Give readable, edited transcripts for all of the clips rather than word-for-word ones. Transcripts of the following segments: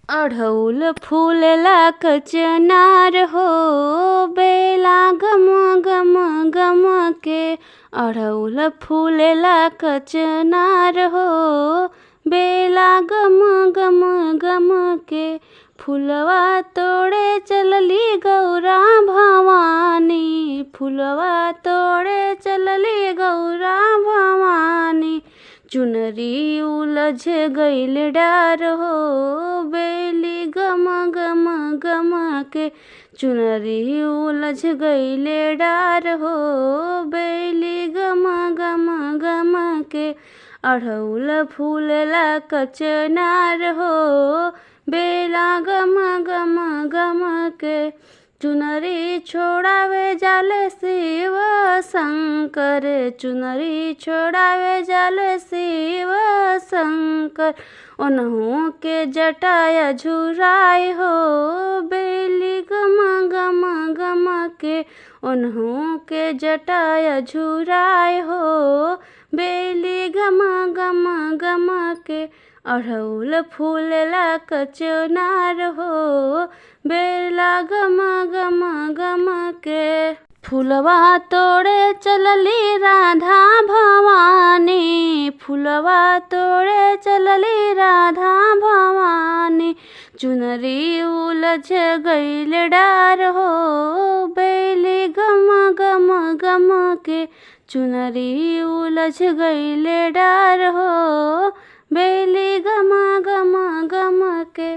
अढ़ऊल फूलला कचनार हो, बेला गम गम गम के। अढ़ऊल फूलला कचनार हो, बेला गम गम गम के। फुलवा तोड़े चलली गौरा भवानी, फुलवा तोड़े चलली गौरा भवानी। चुनरी उलझ गईल डार हो, बेली गम गम गम के। चुनरी उलझ गईल डार हो, बेली गम गम गम के। अढ़ऊल फूलला कचनार हो, बेला गम गम गम के। चुनरी छोड़ावे जाले शिव शंकर, चुनरी छोड़ावे जाले शिव शंकर। ओनहु के जटाया झुराए हो, बेली गम गम गम के। ओनहु के जटाया झुराए हो, बेली गम गम गम के। अढ़ऊल फूलला कचनार हो, बेला गम गम गम के। फुलवा तोड़े चलली राधा भवानी, फुलवा तोड़े चलली राधा भवानी। चुनरी उलझ गईल डार हो, बेली गम गम गम के। चुनरी उलझ गईल डार हो, बेली गम गम गम के।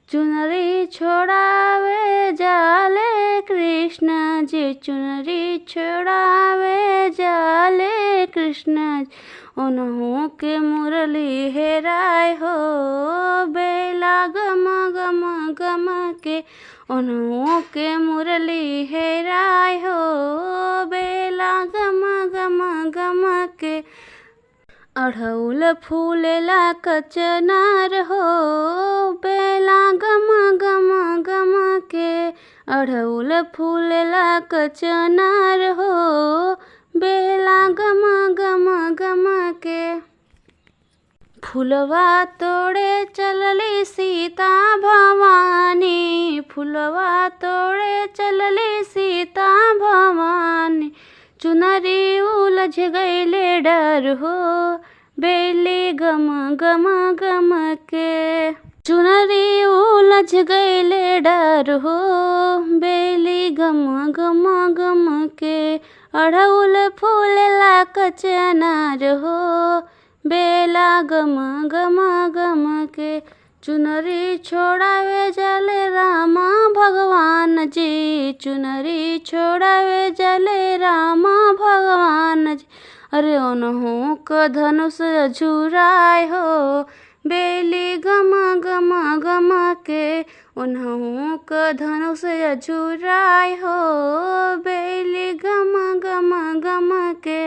चुनरी छोड़ावे जाले कृष्ण जी, चुनरी छोड़ावे जाले कृष्ण जी। ओनहु के मुरली हेराय हो, बेला गम गम गम के। ओनहु के मुरली हेराय हो, बेला गम गम गम के। अढ़ऊल फूलला कचनार हो, बेला गम गम गम के। अढ़ऊल फूलला कचनार हो, बेला गम गम गम के। फुलवा तोड़े चलली सीता भवानी, फुलवा तोड़े चलली सीता भवानी। चुनरी उलझ गईले डर हो, बेली गम गम गम के। चुनरी उलझ गईले डर हो, बेली गम गम गम के। अढ़ऊल फूलला कचनार हो, बेला गम गम गम के। चुनरी छोड़ावे जाले रामा भगवान जी, चुनरी छोड़ावे जाले रामा भगवान जी। अरे ओनहु क धनुष झुराए हो, बेली गम गम गम के। ओनहु क धनुष झुराए हो, बेली गम गम गम के।